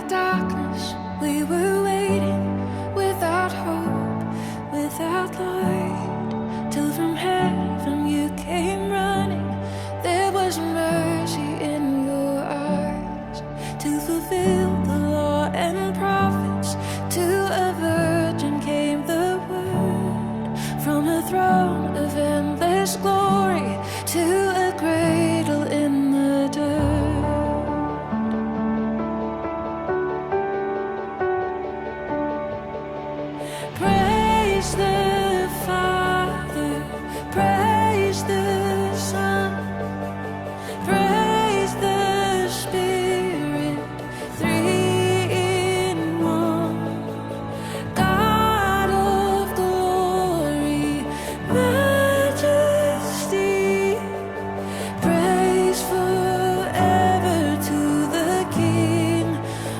darkness, we were waiting without hope, without light, till from heaven you came running. There was mercy in your eyes to fulfill the law and prophets. To a virgin came the word from a throne of endless glory to a cradle in the dirt. Praise the Father, praise the Son, praise the Spirit, three in one. God of glory, majesty, praise forever to the King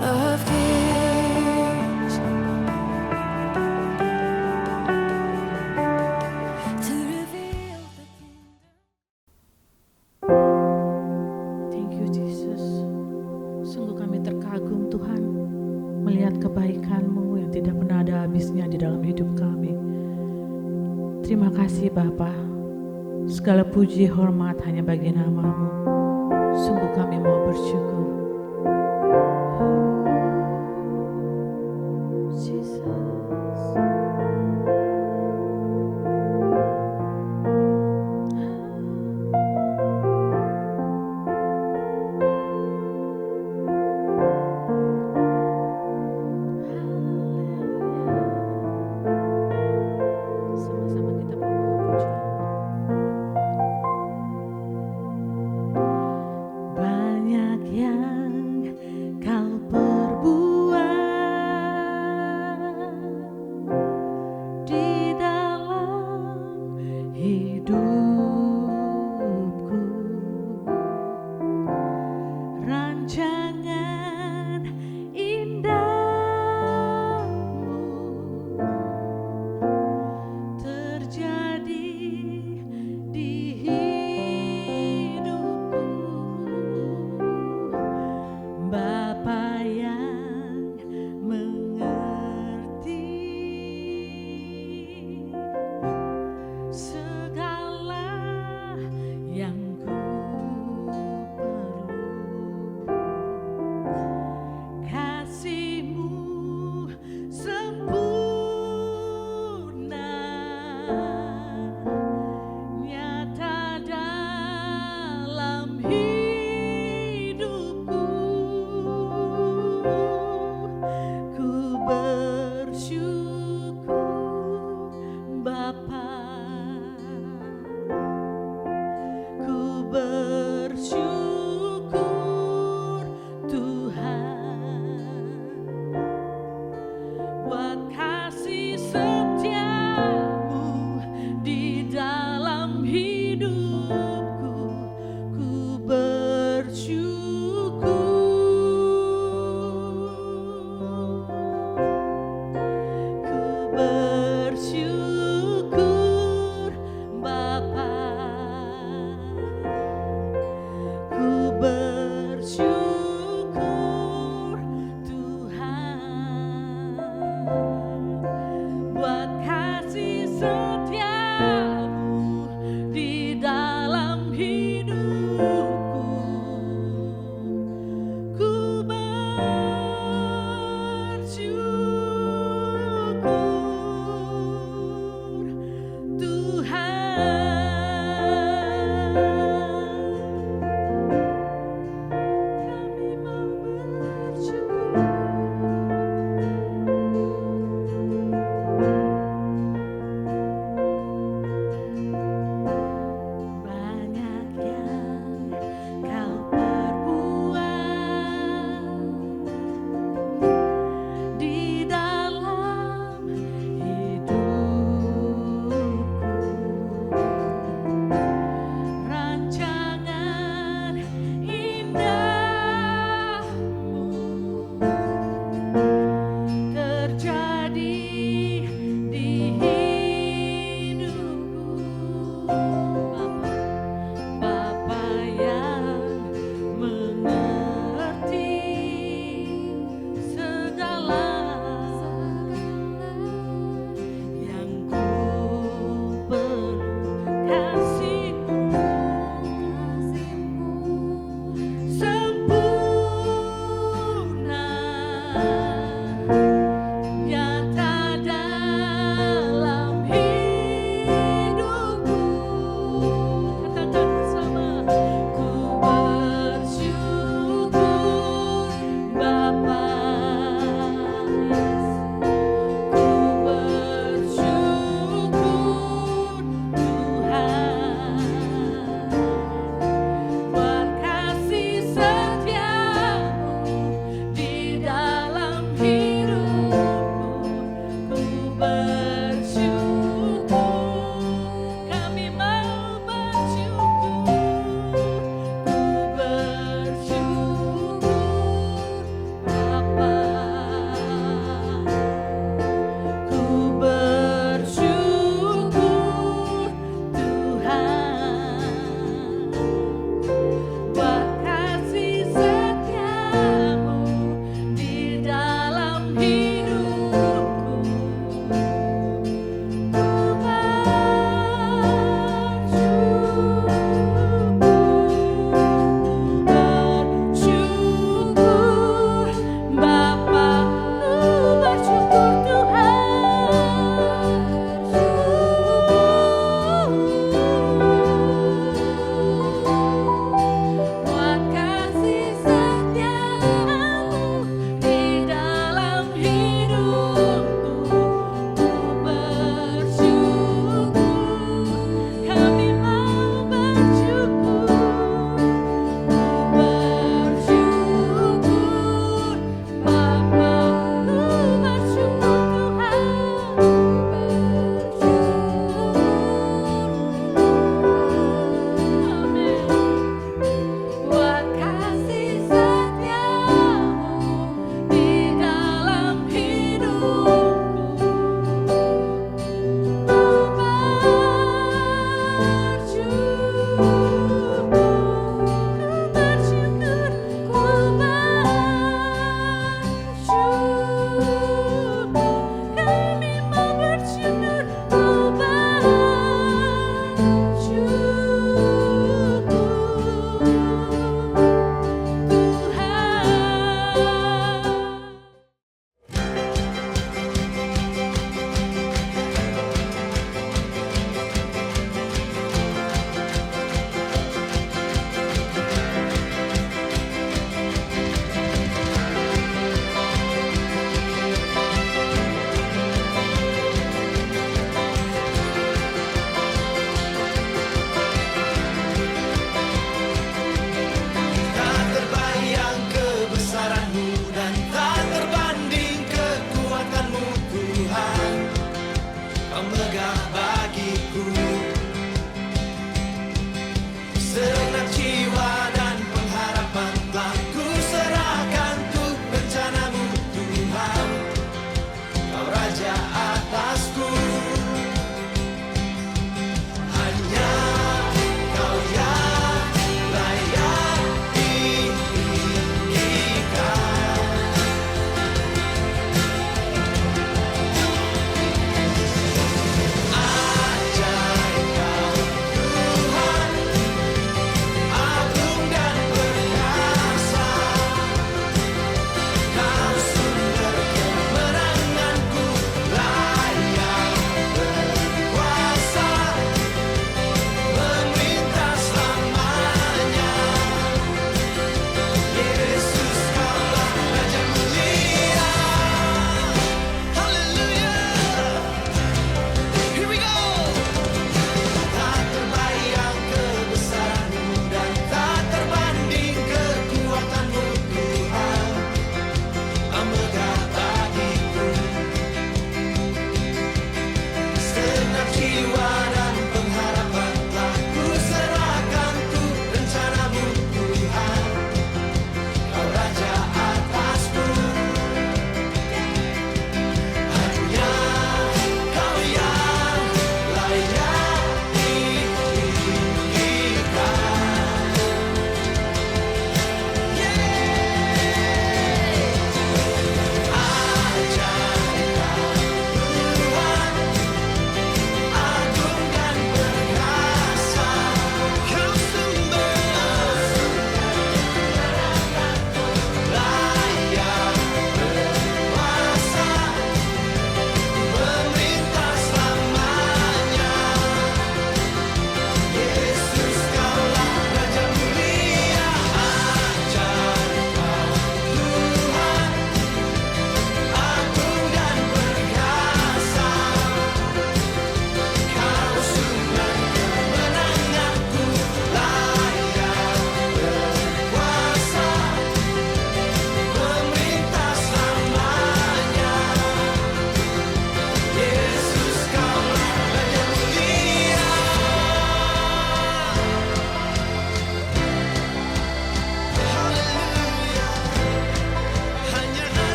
of Kings. To reveal the kingdom. Thank you Jesus. Sungguh kami terkagum Tuhan melihat kebaikan-Mu yang tidak pernah ada habisnya di dalam hidup kami. Terima kasih Bapa. Segala puji hormat hanya bagi nama-Mu. Sungguh kami mau bersyukur. Jesus. Sama-sama kita membawa pujian. Banyak yang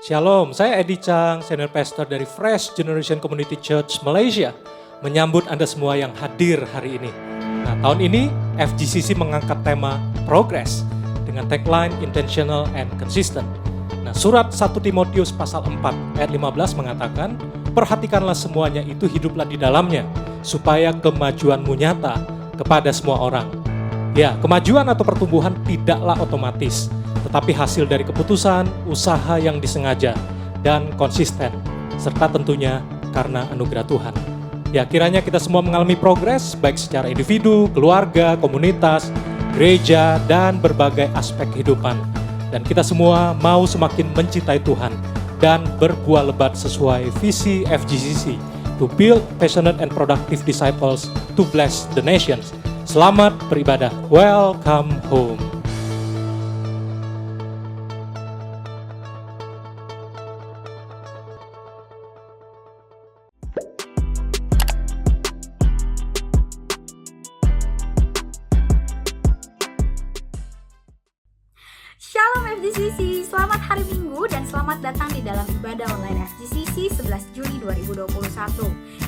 Shalom, saya Edi Chang, Senior Pastor dari Fresh Generation Community Church Malaysia. Menyambut Anda semua yang hadir hari ini. Nah, tahun ini FGCC mengangkat tema Progress dengan tagline Intentional and Consistent. Nah, surat 1 Timotius pasal 4 ayat 15 mengatakan, perhatikanlah semuanya itu, hiduplah di dalamnya, supaya kemajuanmu nyata kepada semua orang. Ya, kemajuan atau pertumbuhan tidaklah otomatis, tetapi hasil dari keputusan, usaha yang disengaja, dan konsisten, serta tentunya karena anugerah Tuhan. Ya, kiranya kita semua mengalami progres, baik secara individu, keluarga, komunitas, gereja, dan berbagai aspek kehidupan. Dan kita semua mau semakin mencintai Tuhan dan berbuah lebat sesuai visi FGCC, to build passionate and productive disciples to bless the nations. Selamat beribadah. Welcome home. Shalom FGCC, selamat hari Minggu dan selamat datang di dalam ibadah online FGCC 11 Juni 2021.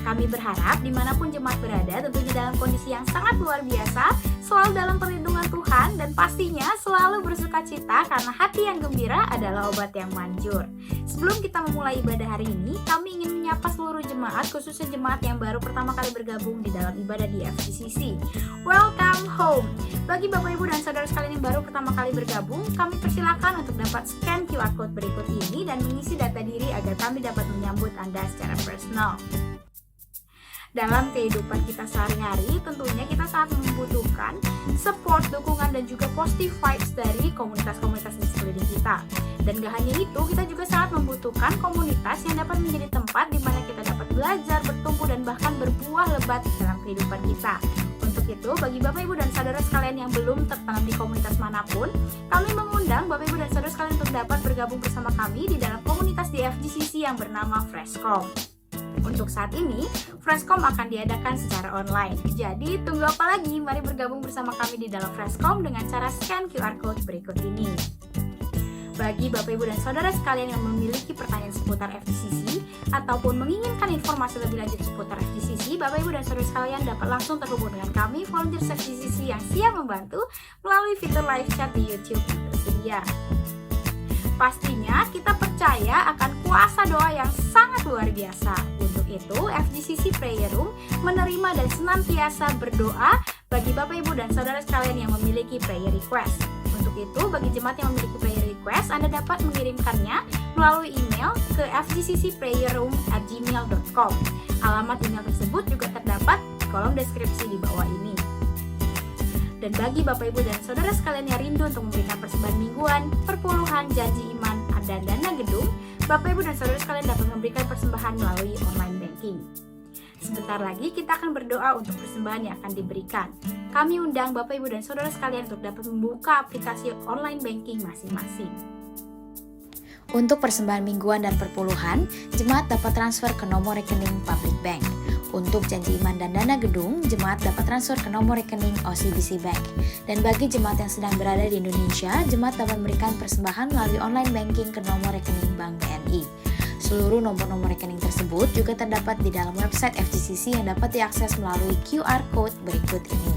Kami berharap dimanapun jemaat berada, tentunya dalam kondisi yang sangat luar biasa, selalu dalam perlindungan Tuhan dan pastinya selalu bersuka cita karena hati yang gembira adalah obat yang manjur. Sebelum kita memulai ibadah hari ini, kami ingin menyapa seluruh jemaat, khususnya jemaat yang baru pertama kali bergabung di dalam ibadah di FGCC. Welcome home. Bagi Bapak Ibu dan Saudara sekalian yang baru pertama kali bergabung, kami persilakan untuk dapat scan QR Code berikut ini dan mengisi data diri agar kami dapat menyambut Anda secara personal. Dalam kehidupan kita sehari-hari, tentunya kita sangat membutuhkan support, dukungan, dan juga positive vibes dari komunitas-komunitas di sekeliling kita. Dan gak hanya itu, kita juga sangat membutuhkan komunitas yang dapat menjadi tempat di mana kita dapat belajar, bertumbuh, dan bahkan berbuah lebat dalam kehidupan kita. Untuk itu, bagi Bapak Ibu dan Saudara sekalian yang belum tertanam di komunitas manapun, kami mengundang Bapak Ibu dan Saudara sekalian untuk dapat bergabung bersama kami di dalam komunitas di FGCC yang bernama Freshcom. Untuk saat ini, Freshcom akan diadakan secara online. Jadi, tunggu apa lagi? Mari bergabung bersama kami di dalam Freshcom dengan cara scan QR Code berikut ini. Bagi Bapak Ibu dan Saudara sekalian yang memiliki pertanyaan seputar FGCC ataupun menginginkan informasi lebih lanjut seputar FGCC, Bapak Ibu dan Saudara sekalian dapat langsung terhubung dengan kami, volunteer FGCC yang siap membantu melalui fitur live chat di YouTube yang tersedia. Pastinya kita percaya akan kuasa doa yang sangat luar biasa. Untuk itu, FGCC Prayer Room menerima dan senantiasa berdoa bagi Bapak Ibu dan Saudara sekalian yang memiliki prayer request. Untuk itu, bagi jemaat yang memiliki prayer request, Anda dapat mengirimkannya melalui email ke fgccprayeroom@gmail.com. Alamat email tersebut juga terdapat di kolom deskripsi di bawah ini. Dan bagi Bapak Ibu dan Saudara sekalian yang rindu untuk memberikan persembahan mingguan, perpuluhan, janji iman, dan dana gedung, Bapak Ibu dan Saudara sekalian dapat memberikan persembahan melalui online banking. Sebentar lagi kita akan berdoa untuk persembahan yang akan diberikan. Kami undang Bapak Ibu dan Saudara sekalian untuk dapat membuka aplikasi online banking masing-masing. Untuk persembahan mingguan dan perpuluhan, jemaat dapat transfer ke nomor rekening Public Bank. Untuk janji iman dan dana gedung, jemaat dapat transfer ke nomor rekening OCBC Bank. Dan bagi jemaat yang sedang berada di Indonesia, jemaat dapat memberikan persembahan melalui online banking ke nomor rekening Bank BNI. Seluruh nomor-nomor rekening tersebut juga terdapat di dalam website FGCC yang dapat diakses melalui QR Code berikut ini.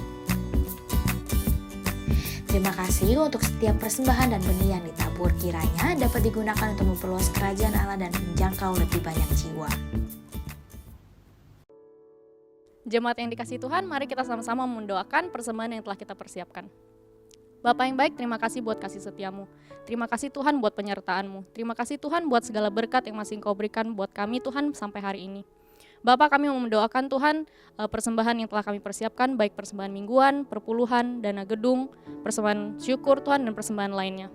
Terima kasih untuk setiap persembahan dan benih yang ditabur, kiranya dapat digunakan untuk memperluas kerajaan Allah dan menjangkau lebih banyak jiwa. Jemaat yang dikasihi Tuhan, mari kita sama-sama mendoakan persembahan yang telah kita persiapkan. Bapa yang baik, terima kasih buat kasih setiamu. Terima kasih Tuhan buat penyertaan-Mu. Terima kasih Tuhan buat segala berkat yang masih Engkau berikan buat kami Tuhan sampai hari ini. Bapa, kami mau mendoakan Tuhan persembahan yang telah kami persiapkan, baik persembahan mingguan, perpuluhan, dana gedung, persembahan syukur Tuhan, dan persembahan lainnya.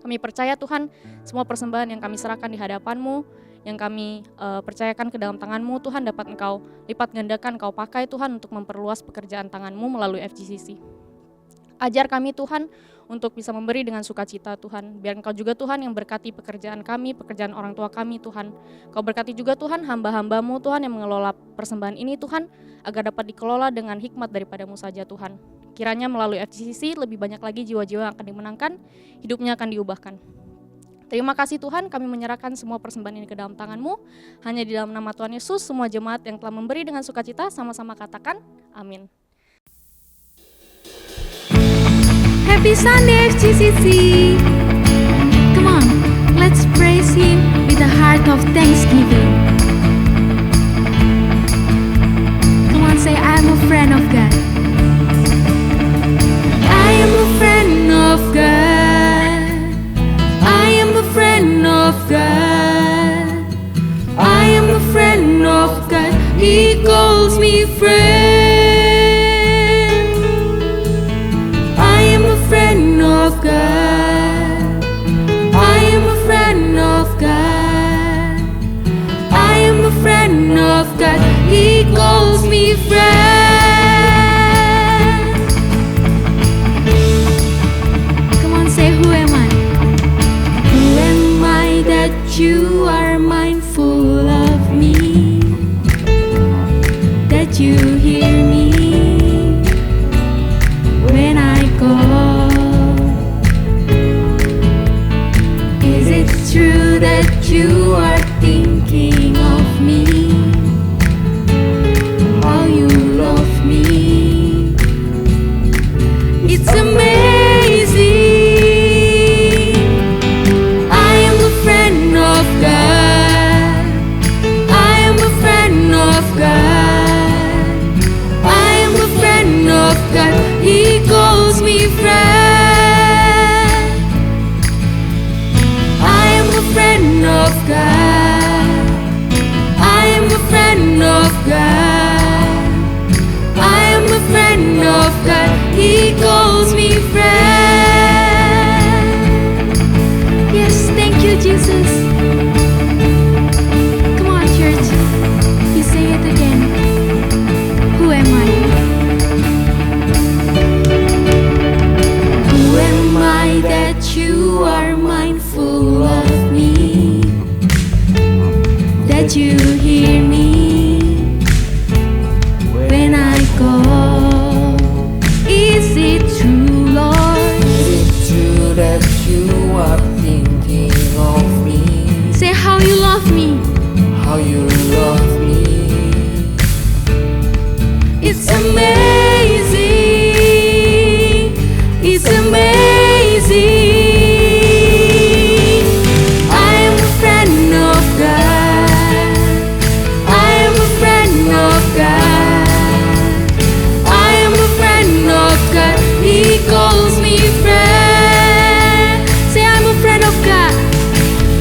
Kami percaya Tuhan, semua persembahan yang kami serahkan di hadapan-Mu, yang kami percayakan ke dalam tangan-Mu, Tuhan dapat Engkau lipat gandakan, Engkau pakai Tuhan untuk memperluas pekerjaan tangan-Mu melalui FGCC. Ajar kami Tuhan untuk bisa memberi dengan sukacita Tuhan. Biar Engkau juga Tuhan yang berkati pekerjaan kami, pekerjaan orang tua kami Tuhan. Engkau berkati juga Tuhan hamba-hamba-Mu Tuhan yang mengelola persembahan ini Tuhan, agar dapat dikelola dengan hikmat daripada-Mu saja Tuhan. Kiranya melalui FGCC lebih banyak lagi jiwa-jiwa yang akan dimenangkan, hidupnya akan diubahkan. Terima kasih Tuhan, kami menyerahkan semua persembahan ini ke dalam tangan-Mu. Hanya di dalam nama Tuhan Yesus, semua jemaat yang telah memberi dengan sukacita sama-sama katakan amin. Happy Sunday FGCC. Come on, let's praise Him with a heart of thanksgiving. Come on, say I'm a friend of God. I am a friend of God. I am a friend of God. I am a friend of God. He calls me friend. I am a friend of God. I am a friend of God. I am a friend of God. He calls me friend. Come on, say who am I? Who am I that you are mindful of me? That you hear me when I call? Is it true that you are thinking of me? How you love me? It's amazing. I am a friend of God. I am a friend of God. I am a friend of God. He calls me friend. I am a friend of God. I am a friend of God. I am a friend of God. He calls me friend. Yes, thank you, Jesus. Come on, church. You say it again. Who am I? Who am I that you are mindful of me? That you hear me when I call? Is it true, Lord? Is it true that you are thinking of me? Say how you love me. How you love me? It's amazing. It's amazing. I am a friend of God. I am a friend of God. I am a friend of God. He calls me friend. Say I'm a friend of God.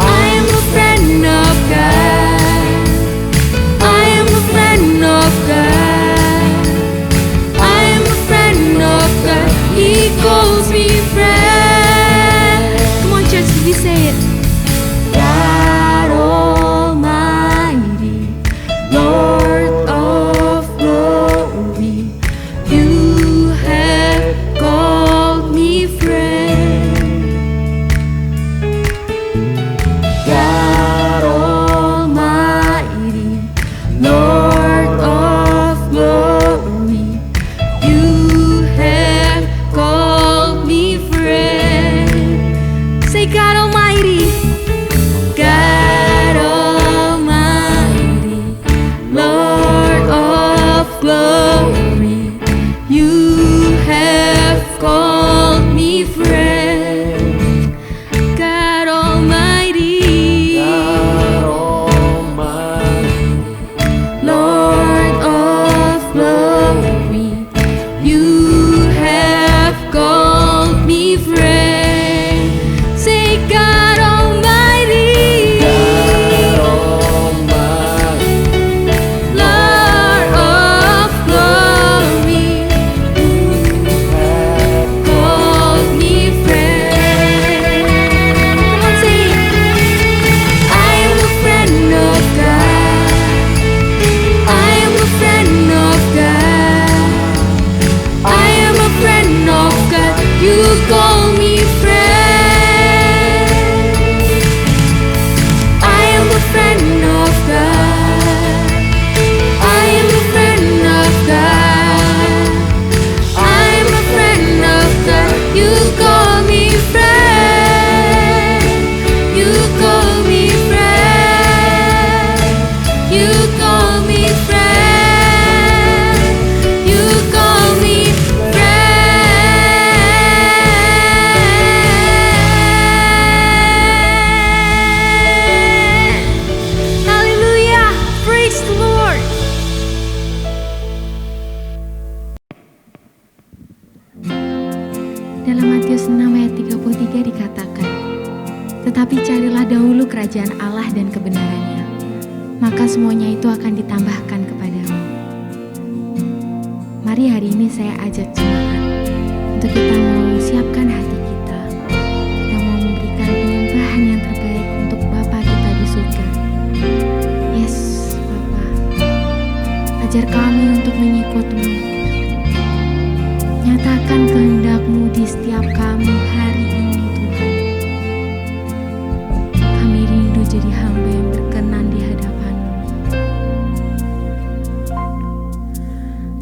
I am a friend of God. I am a friend of God. I am a friend of God. He calls me friend. Come on, church, we say it. God Almighty, Lord of glory, you have called me friend. God Almighty, Lord of glory, you have called me friend. Say God Almighty. God Almighty, Lord of glory, you have called me friend. God Almighty, God Almighty, Lord of glory, you have called me friend. Say God Almighty, God Almighty, Lord of glory, have called me friend. Come on, say it. I am a friend of God. I am a friend of God. I am a friend of God. You call me friend. I am a friend of God. I am a friend of God. I am a friend of God. You call me friend. You Dalam Matius 6 ayat 33 dikatakan, "Tetapi carilah dahulu kerajaan Allah dan kebenarannya, maka semuanya itu akan ditambahkan kepadamu." Mari hari ini saya ajak jemaat untuk kita mau siapkan hati kita. Kita mau memberikan penyembahan yang terbaik untuk Bapa kita di surga. Yes, Bapa, ajar kami untuk mengikut-Mu. Nyatakan kehendak-Mu di setiap kami hari ini, Tuhan. Kami rindu jadi hamba yang berkenan di hadapan-Mu.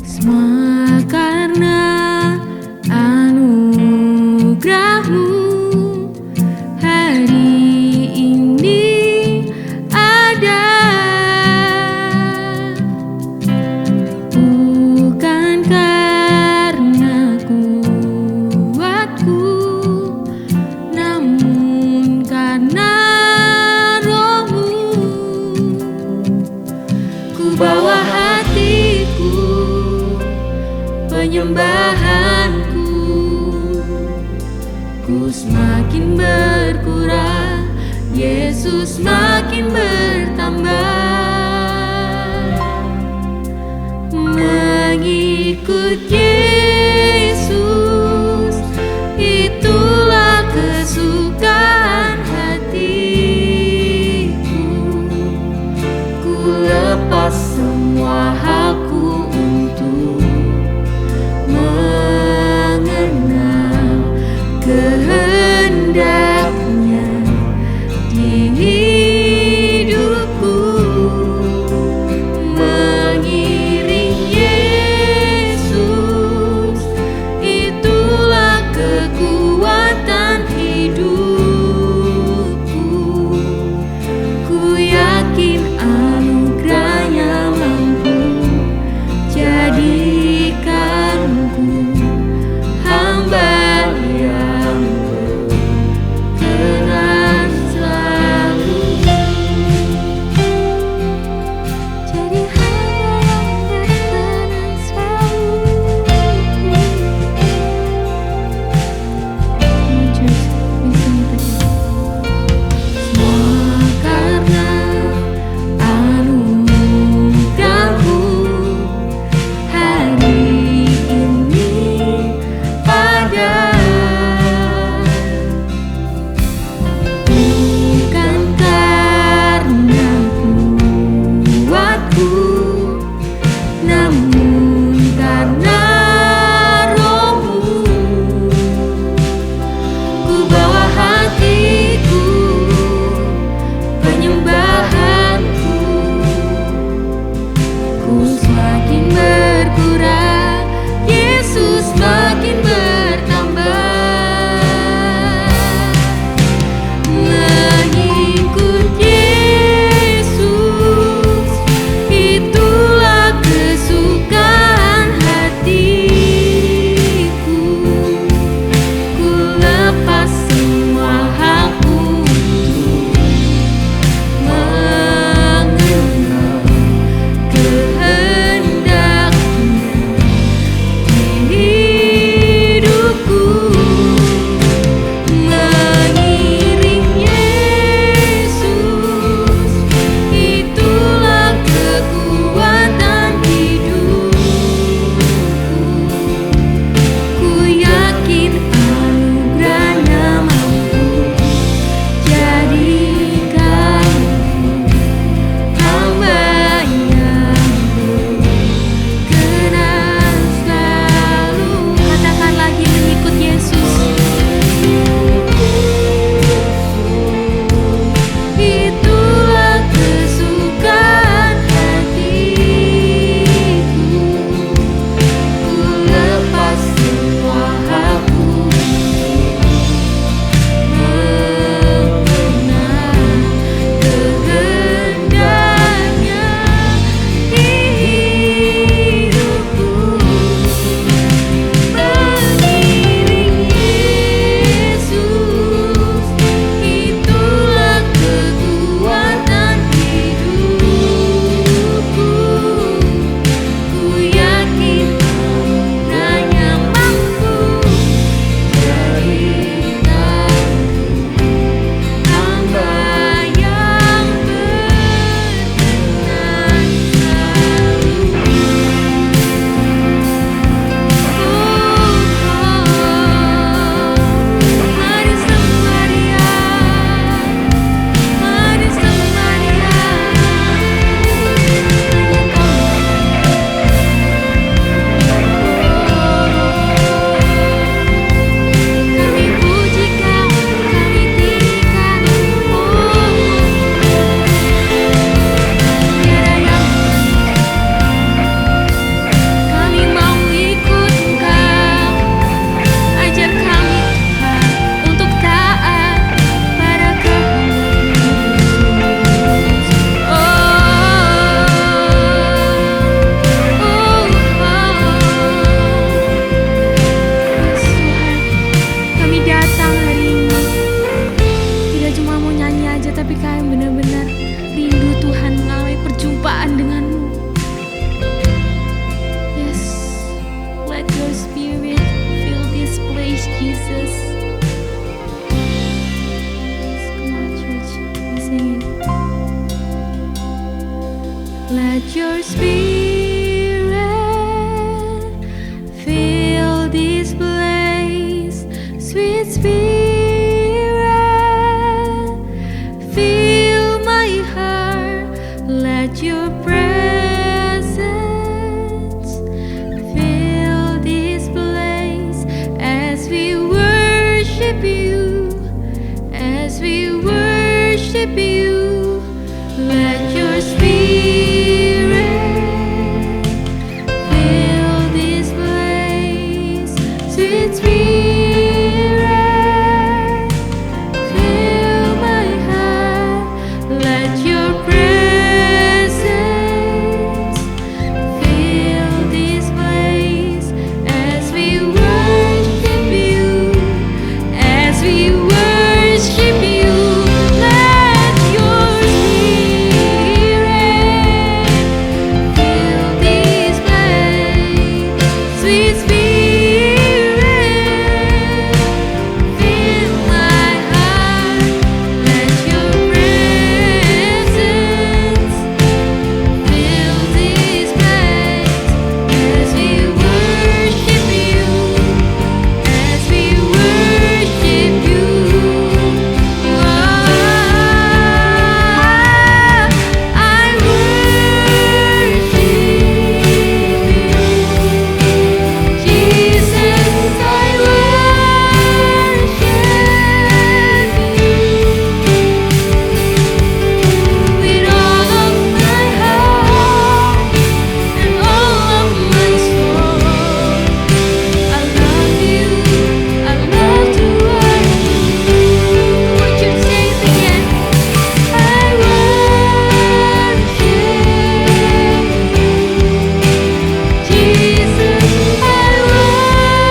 Semua karena anugerah-Mu hari ini ada. Bukan karena kuatku, namun karena Roh-Mu. Ku bawa hatiku, penyembahanku, ku semakin berkurang, Yesus makin bertambah. Mengikut Yesus, itulah kesukaan hatiku. Ku lepas semua hakku untuk mengenal kehendaknya di hidupku. Mengiring Yesus Sweet Spirit, fill my heart, let your presence fill this place as we worship you, as we worship you. Let your spirit fill this place, sweet spirit, fill my heart. Let your presence fill this place as we worship you, as we worship you. Let your spirit fill this place, sweet spirit, fill my heart. Let your presence fill this place as we worship you, as we worship you. I worship you, Jesus. I worship you with all of my heart and all of my soul. I love you. I love to worship you. Would you say it again? I worship you, Jesus. I worship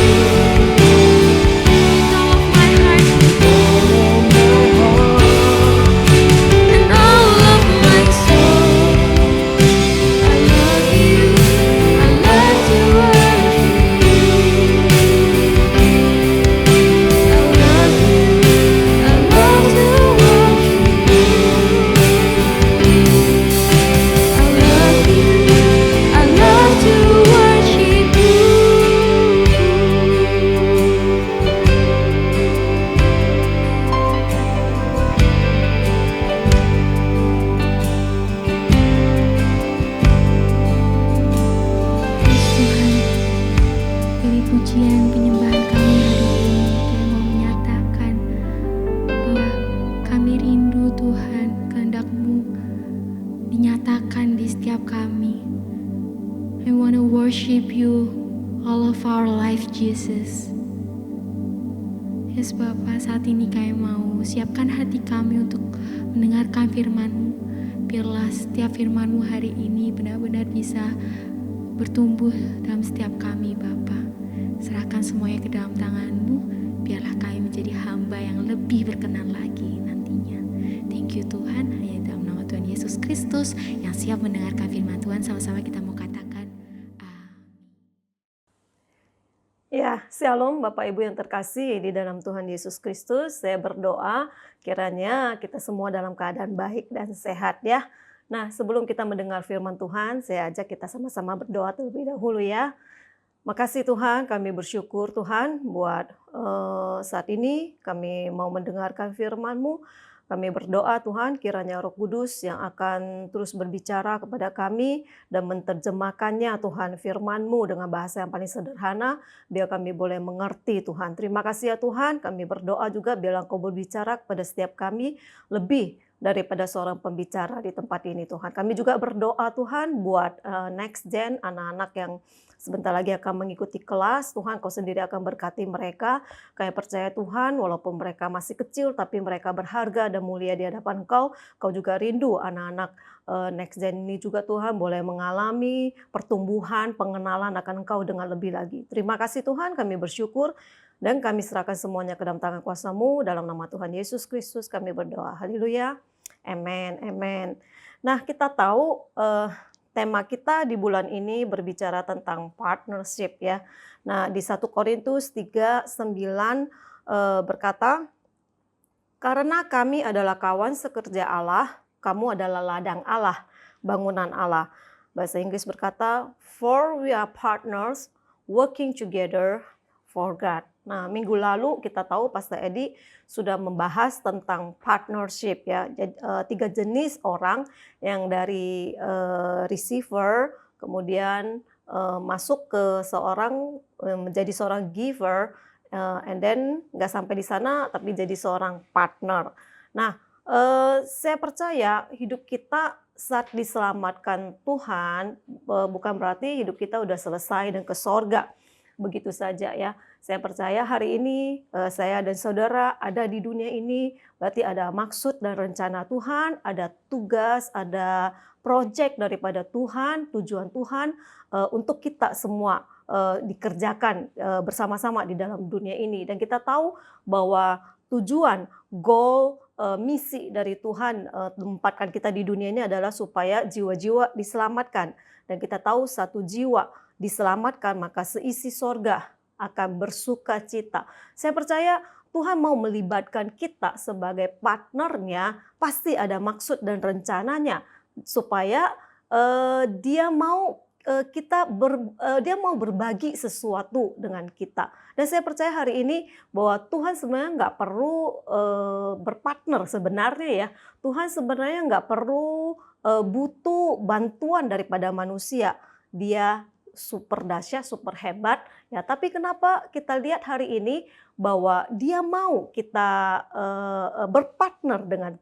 you with all of my heart and all of my soul. I love you. I love to worship you. I love you. I love to worship you. I love you. I love to worship you. Yes, Tuhan, dari pujian penyembahan kami hari ini, kami mau menyatakan bahwa kami rindu Tuhan, kehendak-Mu dinyatakan di setiap kami. I want to worship You all of our life, Jesus. Yes, Bapa, saat ini kami mau siapkan hati kami untuk mendengarkan firman-Mu. Biarlah setiap firman-Mu hari ini benar-benar bisa bertumbuh dalam setiap kami, Bapa. Serahkan semuanya ke dalam tangan-Mu. Biarlah kami menjadi hamba yang lebih berkenan lagi nantinya. Thank you Tuhan, hanya dalam nama Tuhan Yesus Kristus yang siap mendengarkan firman Tuhan. Sama-sama kita mau katakan Ya, Shalom Bapak Ibu yang terkasih di dalam Tuhan Yesus Kristus. Saya berdoa kiranya kita semua dalam keadaan baik dan sehat ya. Nah, sebelum kita mendengar firman Tuhan, saya ajak kita sama-sama berdoa terlebih dahulu ya. Makasih Tuhan, kami bersyukur Tuhan buat saat ini kami mau mendengarkan firman-Mu. Kami berdoa Tuhan kiranya Roh Kudus yang akan terus berbicara kepada kami dan menerjemahkannya Tuhan firman-Mu dengan bahasa yang paling sederhana biar kami boleh mengerti Tuhan. Terima kasih ya Tuhan, kami berdoa juga biar Engkau berbicara kepada setiap kami lebih daripada seorang pembicara di tempat ini Tuhan. Kami juga berdoa Tuhan buat next gen, anak-anak yang sebentar lagi akan mengikuti kelas. Tuhan, Kau sendiri akan berkati mereka. Kami percaya Tuhan, walaupun mereka masih kecil, tapi mereka berharga dan mulia di hadapan Kau. Kau juga rindu anak-anak next gen ini juga Tuhan boleh mengalami pertumbuhan, pengenalan akan Engkau dengan lebih lagi. Terima kasih Tuhan, kami bersyukur. Dan kami serahkan semuanya ke dalam tangan kuasa-Mu. Dalam nama Tuhan Yesus Kristus kami berdoa. Haleluya. Amen. Amen. Nah, kita tahu tema kita di bulan ini berbicara tentang partnership ya. Nah, di 1 Korintus 3:9 berkata, "Karena kami adalah kawan sekerja Allah, kamu adalah ladang Allah, bangunan Allah." Bahasa Inggris berkata, "For we are partners working together for God. Nah, minggu lalu kita tahu Pastor Edi sudah membahas tentang partnership ya. Jadi, 3 jenis orang yang dari receiver kemudian masuk ke seorang menjadi seorang giver, and then nggak sampai di sana tapi jadi seorang partner. Nah, saya percaya hidup kita saat diselamatkan Tuhan bukan berarti hidup kita udah selesai dan ke sorga begitu saja ya. Saya percaya hari ini saya dan saudara ada di dunia ini berarti ada maksud dan rencana Tuhan, ada tugas, ada project daripada Tuhan, tujuan Tuhan untuk kita semua dikerjakan bersama-sama di dalam dunia ini. Dan kita tahu bahwa tujuan, goal, misi dari Tuhan menempatkan kita di dunia ini adalah supaya jiwa-jiwa diselamatkan. Dan kita tahu satu jiwa diselamatkan maka seisi sorga akan bersuka cita. Saya percaya Tuhan mau melibatkan kita sebagai partnernya, pasti ada maksud dan rencananya supaya dia mau dia mau berbagi sesuatu dengan kita. Dan saya percaya hari ini bahwa Tuhan sebenarnya nggak perlu berpartner sebenarnya ya. Tuhan sebenarnya nggak perlu butuh bantuan daripada manusia. Dia super dahsyat, super hebat ya. Tapi kenapa kita lihat hari ini bahwa dia mau kita berpartner dengan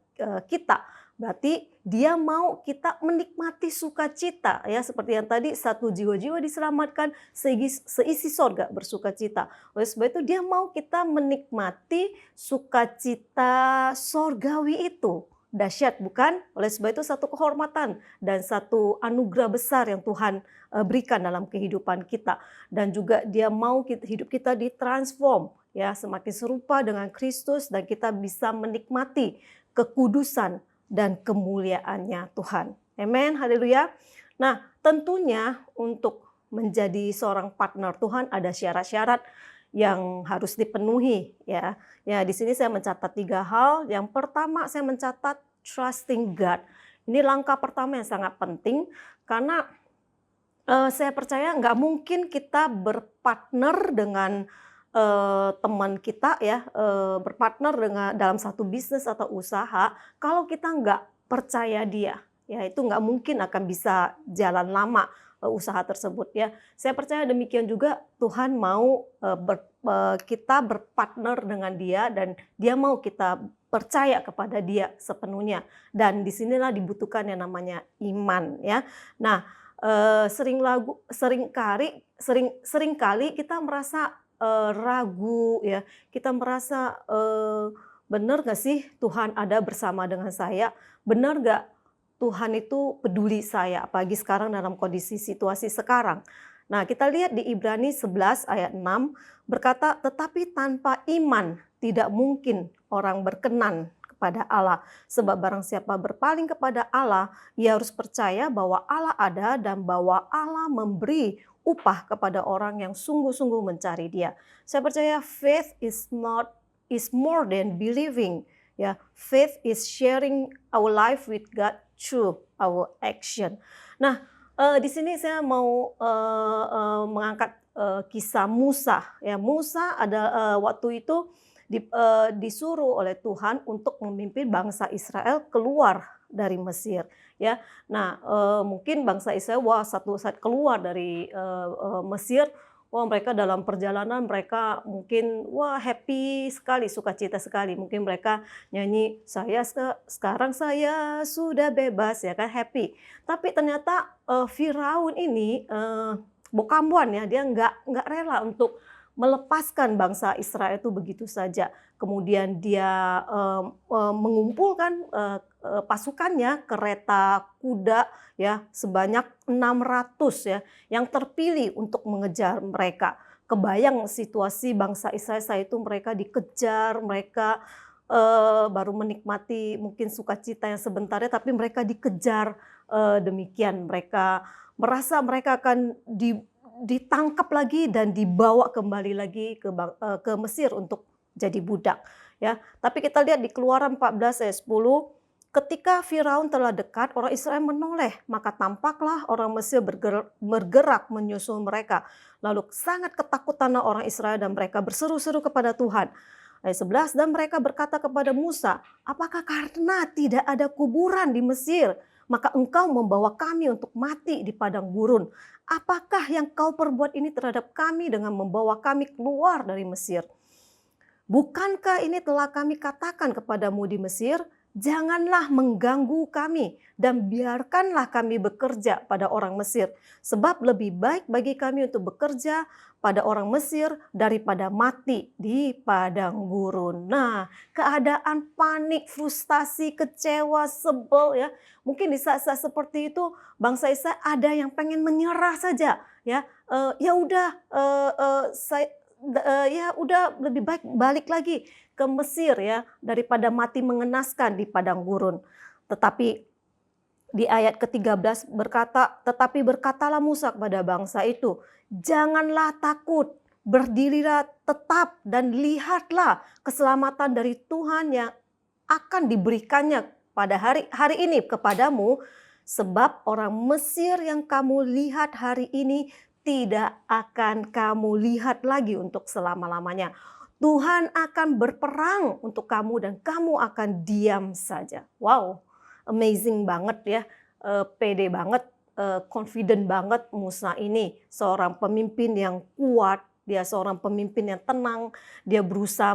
kita? Berarti dia mau kita menikmati sukacita ya, seperti yang tadi satu jiwa-jiwa diselamatkan seisi sorga bersukacita. Oleh sebab itu dia mau kita menikmati sukacita sorgawi itu. Dahsyat bukan? Oleh sebab itu satu kehormatan dan satu anugerah besar yang Tuhan berikan dalam kehidupan kita. Dan juga dia mau hidup kita ditransform ya, semakin serupa dengan Kristus dan kita bisa menikmati kekudusan dan kemuliaannya Tuhan. Amin, haleluya. Nah, tentunya untuk menjadi seorang partner Tuhan ada syarat-syarat yang harus dipenuhi ya. Ya, di sini saya mencatat 3 hal. Yang pertama saya mencatat trusting God. Ini langkah pertama yang sangat penting karena saya percaya nggak mungkin kita berpartner dengan teman kita ya, berpartner dengan dalam satu bisnis atau usaha kalau kita nggak percaya dia ya, itu nggak mungkin akan bisa jalan lama usaha tersebut ya. Saya percaya demikian juga Tuhan mau kita berpartner dengan dia dan dia mau kita percaya kepada dia sepenuhnya. Dan disinilah dibutuhkan yang namanya iman ya. Nah, seringkali kita merasa ragu ya, kita merasa benar gak sih Tuhan ada bersama dengan saya, benar gak Tuhan itu peduli saya, apalagi sekarang dalam kondisi situasi sekarang. Nah, kita lihat di Ibrani 11 ayat 6 berkata, tetapi tanpa iman tidak mungkin orang berkenan kepada Allah. Sebab barang siapa berpaling kepada Allah, ia harus percaya bahwa Allah ada dan bahwa Allah memberi upah kepada orang yang sungguh-sungguh mencari dia. Saya percaya faith is more than believing. Ya, faith is sharing our life with God through our action. Nah, di sini saya mau mengangkat kisah Musa. Ya, Musa ada waktu itu disuruh oleh Tuhan untuk memimpin bangsa Israel keluar dari Mesir. Ya, nah mungkin bangsa Israel satu saat keluar dari Mesir, mereka dalam perjalanan mereka mungkin happy sekali, sukacita sekali. Mungkin mereka nyanyi sekarang saya sudah bebas ya kan, happy. Tapi ternyata Firaun ini bokambuan ya, dia nggak rela untuk melepaskan bangsa Israel itu begitu saja. Kemudian dia mengumpulkan pasukannya, kereta kuda ya sebanyak 600 ya yang terpilih untuk mengejar mereka. Kebayang situasi bangsa Israel saat itu, mereka dikejar, mereka baru menikmati mungkin sukacita yang sebentarnya, tapi mereka dikejar demikian. Mereka merasa mereka akan ditangkap lagi dan dibawa kembali lagi ke Mesir untuk jadi budak ya. Tapi kita lihat di Keluaran 14 ayat 10, ketika Firaun telah dekat, orang Israel menoleh, maka tampaklah orang Mesir bergerak menyusul mereka. Lalu sangat ketakutanlah orang Israel dan mereka berseru-seru kepada Tuhan. Ayat 11, dan mereka berkata kepada Musa, apakah karena tidak ada kuburan di Mesir, maka engkau membawa kami untuk mati di padang gurun? Apakah yang kau perbuat ini terhadap kami dengan membawa kami keluar dari Mesir? Bukankah ini telah kami katakan kepadamu di Mesir, janganlah mengganggu kami dan biarkanlah kami bekerja pada orang Mesir. Sebab lebih baik bagi kami untuk bekerja pada orang Mesir daripada mati di padang gurun. Nah, keadaan panik, frustasi, kecewa, sebel ya. Mungkin di saat-saat seperti itu bangsa Israel ada yang pengen menyerah saja ya. Ya udah lebih baik balik lagi ke Mesir ya daripada mati mengenaskan di padang gurun. Tetapi di ayat ke-13 tetapi berkatalah Musa kepada bangsa itu, janganlah takut, berdirilah tetap dan lihatlah keselamatan dari Tuhan yang akan diberikannya pada hari ini kepadamu, sebab orang Mesir yang kamu lihat hari ini tidak akan kamu lihat lagi untuk selama-lamanya. Tuhan akan berperang untuk kamu dan kamu akan diam saja. Wow, amazing banget ya, pede banget, confident banget Musa ini. Seorang pemimpin yang kuat, dia seorang pemimpin yang tenang, dia berusaha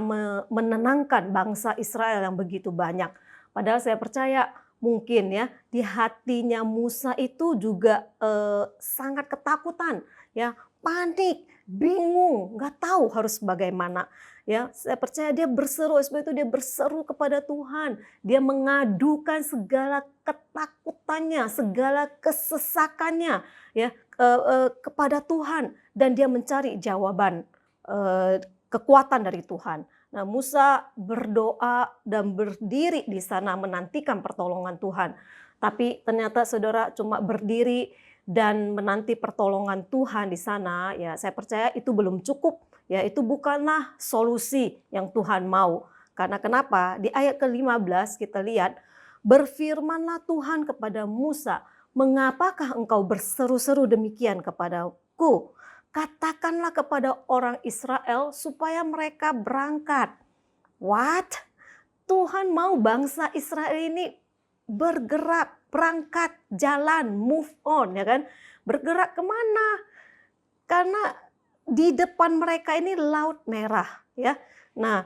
menenangkan bangsa Israel yang begitu banyak. Padahal saya percaya mungkin ya di hatinya Musa itu juga sangat ketakutan, ya panik, bingung, nggak tahu harus bagaimana. Ya, saya percaya dia berseru, sebab itu dia berseru kepada Tuhan. Dia mengadukan segala ketakutannya, segala kesesakannya, ya kepada Tuhan, dan dia mencari jawaban, kekuatan dari Tuhan. Nah, Musa berdoa dan berdiri di sana menantikan pertolongan Tuhan. Tapi ternyata saudara cuma berdiri dan menanti pertolongan Tuhan di sana, ya saya percaya itu belum cukup. Ya, itu bukanlah solusi yang Tuhan mau. Karena kenapa? Di ayat ke-15 kita lihat, berfirmanlah Tuhan kepada Musa, mengapakah engkau berseru-seru demikian kepadaku? Katakanlah kepada orang Israel supaya mereka berangkat. What? Tuhan mau bangsa Israel ini bergerak, berangkat, jalan, move on, ya kan? Bergerak kemana? Karena di depan mereka ini laut merah, ya. Nah,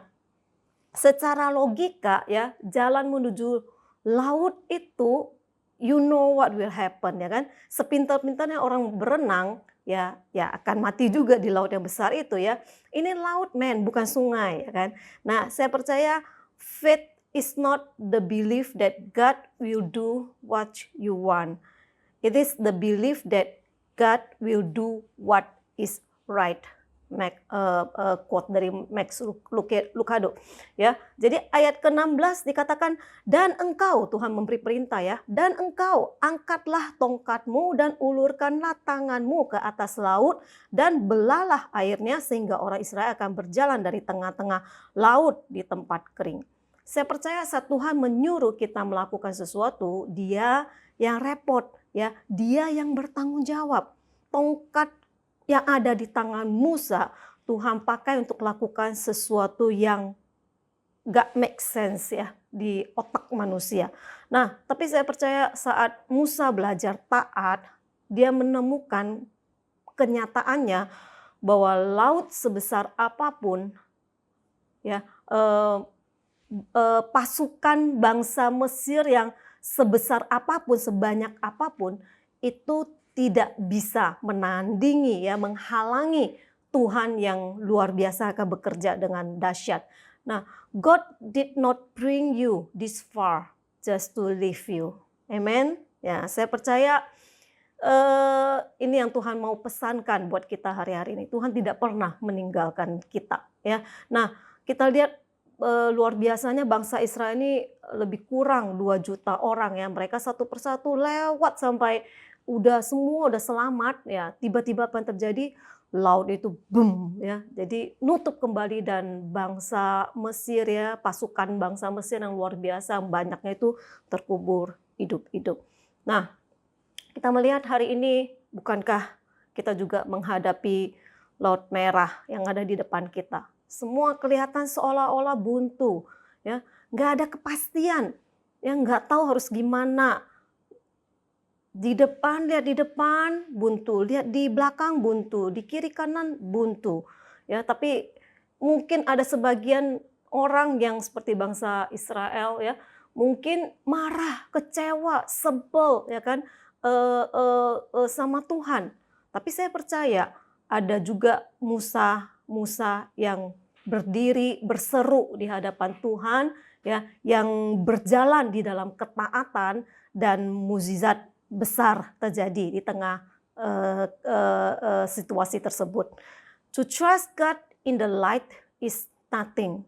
secara logika ya, jalan menuju laut itu, you know what will happen, ya kan? Sepintar-pintarnya orang berenang, ya akan mati juga di laut yang besar itu ya. Ini laut men, bukan sungai, ya kan? Nah, saya percaya faith is not the belief that God will do what you want. It is the belief that God will do what is right. Quote dari Max Lucado ya. Jadi ayat ke-16 dikatakan, dan engkau, Tuhan memberi perintah ya, dan engkau angkatlah tongkatmu dan ulurkanlah tanganmu ke atas laut dan belalah airnya sehingga orang Israel akan berjalan dari tengah-tengah laut di tempat kering. Saya percaya saat Tuhan menyuruh kita melakukan sesuatu, dia yang repot ya, dia yang bertanggung jawab. Tongkat yang ada di tangan Musa, Tuhan pakai untuk lakukan sesuatu yang gak make sense ya di otak manusia. Nah, tapi saya percaya saat Musa belajar taat, dia menemukan kenyataannya bahwa laut sebesar apapun, ya pasukan bangsa Mesir yang sebesar apapun, sebanyak apapun, itu tidak bisa menandingi ya, menghalangi Tuhan yang luar biasa akan bekerja dengan dahsyat. Nah, God did not bring you this far just to leave you. Amen. Ya, saya percaya ini yang Tuhan mau pesankan buat kita hari-hari ini. Tuhan tidak pernah meninggalkan kita ya. Nah, kita lihat luar biasanya bangsa Israel ini lebih kurang 2 juta orang ya. Mereka satu persatu lewat sampai semua udah selamat ya. Tiba-tiba apa yang terjadi? laut itu boom ya. Jadi nutup kembali dan bangsa Mesir ya, pasukan bangsa Mesir yang luar biasa banyaknya itu terkubur hidup-hidup. Nah, kita melihat hari ini bukankah kita juga menghadapi Laut Merah yang ada di depan kita. Semua kelihatan seolah-olah buntu ya, nggak ada kepastian, ya nggak tahu harus gimana. Di depan, lihat di depan buntu, lihat di belakang buntu, di kiri kanan buntu. Ya, tapi mungkin ada sebagian orang yang seperti bangsa Israel ya, mungkin marah, kecewa, sebel ya kan sama Tuhan. Tapi saya percaya ada juga Musa yang berdiri berseru di hadapan Tuhan ya, yang berjalan di dalam ketaatan dan mukjizat besar terjadi di tengah situasi tersebut. To trust God in the light is nothing,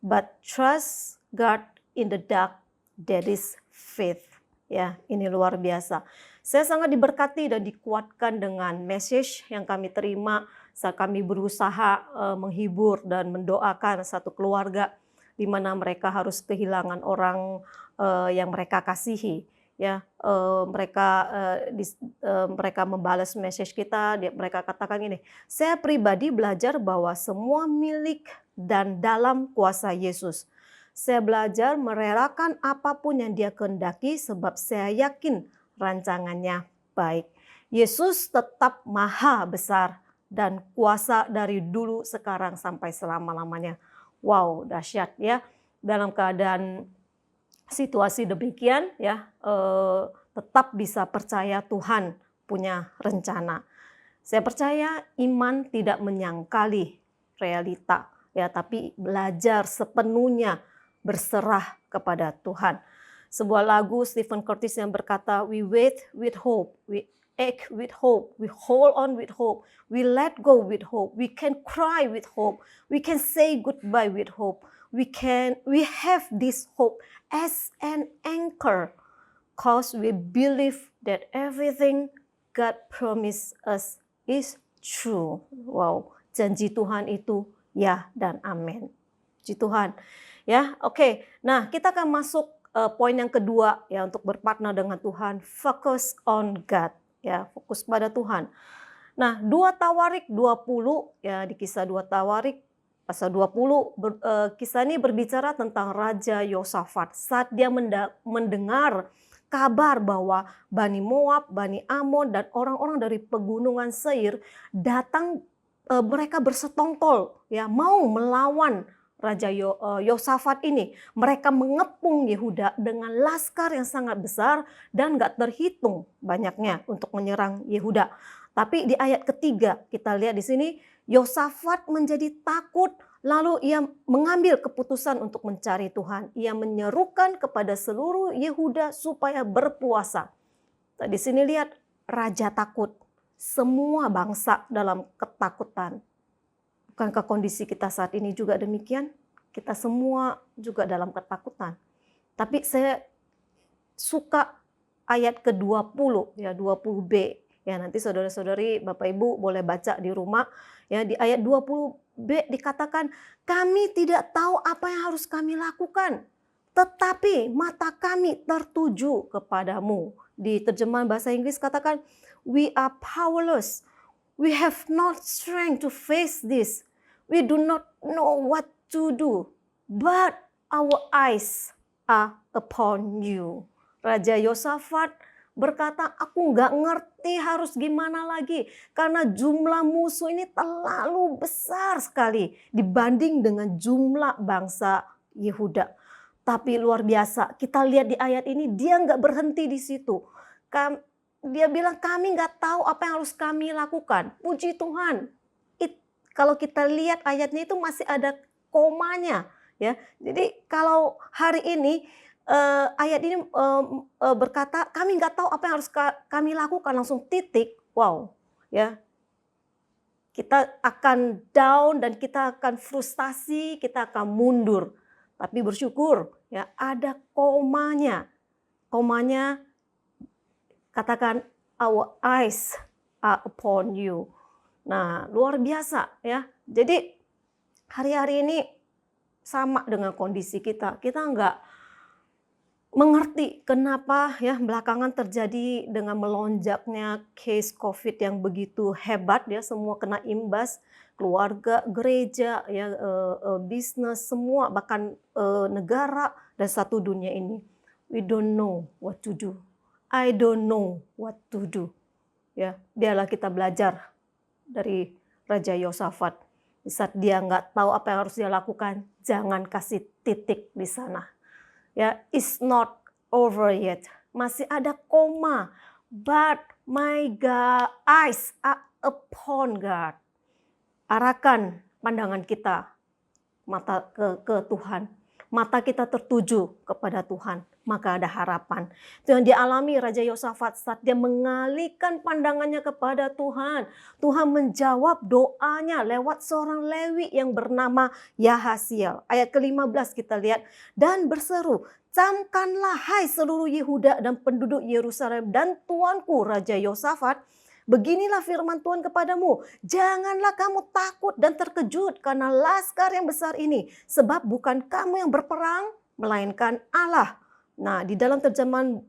but trust God in the dark, that is faith. Ya, ini luar biasa. Saya sangat diberkati dan dikuatkan dengan message yang kami terima saat kami berusaha menghibur dan mendoakan satu keluarga di mana mereka harus kehilangan orang yang mereka kasihi. Ya, mereka membalas message kita, mereka katakan ini, saya pribadi belajar bahwa semua milik dan dalam kuasa Yesus. Saya belajar merelakan apapun yang Dia kehendaki sebab saya yakin rancangannya baik. Yesus tetap maha besar dan kuasa dari dulu, sekarang, sampai selama-lamanya. Wow, dahsyat ya. Dalam keadaan situasi demikian ya, tetap bisa percaya Tuhan punya rencana. Saya percaya iman tidak menyangkali realita ya, tapi belajar sepenuhnya berserah kepada Tuhan. Sebuah lagu Stephen Curtis yang berkata, we wait with hope, we ache with hope, we hold on with hope, we let go with hope, we can cry with hope, we can say goodbye with hope. We have this hope as an anchor, cause we believe that everything God promised us is true. Wow, janji Tuhan itu ya dan amin. Puji Tuhan. Ya, oke. Nah, kita akan masuk poin yang kedua ya, untuk berpartner dengan Tuhan, focus on God. Ya, fokus pada Tuhan. Nah, 2 Tawarik 20 ya, di kisah 2 Tawarik pasal 20, kisah ini berbicara tentang Raja Yosafat saat dia mendengar kabar bahwa Bani Moab, Bani Amon, dan orang-orang dari pegunungan Seir datang, mereka bersetongkol ya, mau melawan Raja Yosafat ini. Mereka mengepung Yehuda dengan laskar yang sangat besar dan gak terhitung banyaknya untuk menyerang Yehuda. Tapi di ayat ketiga kita lihat di sini, Yosafat menjadi takut, lalu ia mengambil keputusan untuk mencari Tuhan. Ia menyerukan kepada seluruh Yehuda supaya berpuasa. Di sini lihat, raja takut, semua bangsa dalam ketakutan. Bukankah kondisi kita saat ini juga demikian? Kita semua juga dalam ketakutan. Tapi saya suka ayat ke-20 ya, 20b. Ya, nanti saudara-saudari, Bapak Ibu boleh baca di rumah. Ya, di ayat 20b dikatakan, kami tidak tahu apa yang harus kami lakukan, tetapi mata kami tertuju kepadamu. Di terjemahan bahasa Inggris katakan, we are powerless. We have not strength to face this. We do not know what to do, but our eyes are upon you. Raja Yosafat berkata, aku nggak ngerti harus gimana lagi. Karena jumlah musuh ini terlalu besar sekali dibanding dengan jumlah bangsa Yehuda. Tapi luar biasa, kita lihat di ayat ini dia nggak berhenti di situ. Dia bilang kami nggak tahu apa yang harus kami lakukan. Puji Tuhan. Kalau kita lihat ayatnya itu masih ada komanya. Ya, jadi kalau hari ini ayat ini berkata kami nggak tahu apa yang harus kami lakukan, langsung titik. Wow, ya, kita akan down dan kita akan frustasi, kita akan mundur. Tapi bersyukur ya ada komanya. Komanya katakan our eyes are upon you. Nah, luar biasa ya. Jadi hari-hari ini sama dengan kondisi kita. Kita nggak mengerti kenapa ya belakangan terjadi dengan melonjaknya case COVID yang begitu hebat ya, semua kena imbas, keluarga, gereja, ya, bisnis, semua, bahkan negara dan satu dunia ini. We don't know what to do. I don't know what to do. Ya, biarlah kita belajar dari Raja Yosafat. Di saat dia nggak tahu apa yang harus dia lakukan, jangan kasih titik di sana. Ya, it's not over yet. Masih ada koma. But my God, eyes are upon God. Arahkan pandangan kita mata ke Tuhan. Mata kita tertuju kepada Tuhan, maka ada harapan. Itu yang dialami Raja Yosafat saat dia mengalihkan pandangannya kepada Tuhan. Tuhan menjawab doanya lewat seorang Lewi yang bernama Yahasiel. Ayat ke-15 kita lihat. Dan berseru, camkanlah hai seluruh Yehuda dan penduduk Yerusalem dan tuanku Raja Yosafat. Beginilah firman Tuhan kepadamu, janganlah kamu takut dan terkejut karena laskar yang besar ini, sebab bukan kamu yang berperang, melainkan Allah. Nah, di dalam terjemahan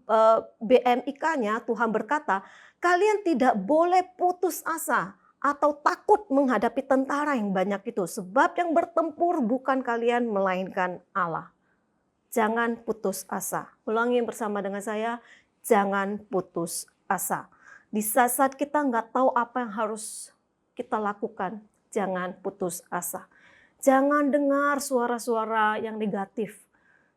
BMIK-nya Tuhan berkata, kalian tidak boleh putus asa atau takut menghadapi tentara yang banyak itu, sebab yang bertempur bukan kalian, melainkan Allah. Jangan putus asa. Ulangi bersama dengan saya, jangan putus asa. Di saat kita nggak tahu apa yang harus kita lakukan, jangan putus asa. Jangan dengar suara-suara yang negatif,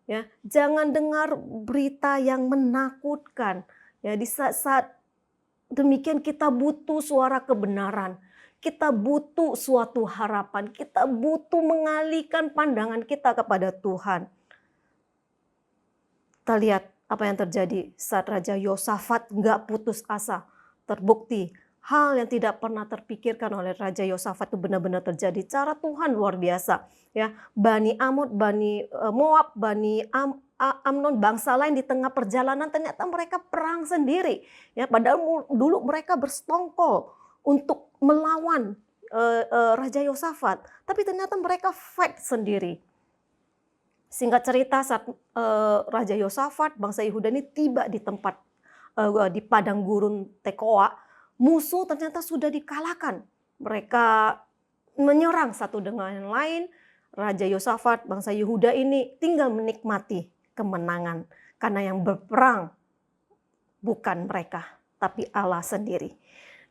ya. Jangan dengar berita yang menakutkan. Ya, di saat demikian kita butuh suara kebenaran, kita butuh suatu harapan, kita butuh mengalihkan pandangan kita kepada Tuhan. Kita lihat apa yang terjadi saat Raja Yosafat nggak putus asa. Terbukti hal yang tidak pernah terpikirkan oleh Raja Yosafat itu benar-benar terjadi. Cara Tuhan luar biasa. Ya, Bani Amon, Bani Moab, Bani Amnon, bangsa lain di tengah perjalanan ternyata mereka perang sendiri. Ya, padahal dulu mereka bersekongkol untuk melawan Raja Yosafat, tapi ternyata mereka fight sendiri. Singkat cerita, saat Raja Yosafat, bangsa Yehuda ini tiba di tempat di padang gurun Tekoa, musuh ternyata sudah dikalahkan. Mereka menyerang satu dengan yang lain. Raja Yosafat, bangsa Yehuda ini tinggal menikmati kemenangan. Karena yang berperang bukan mereka, tapi Allah sendiri.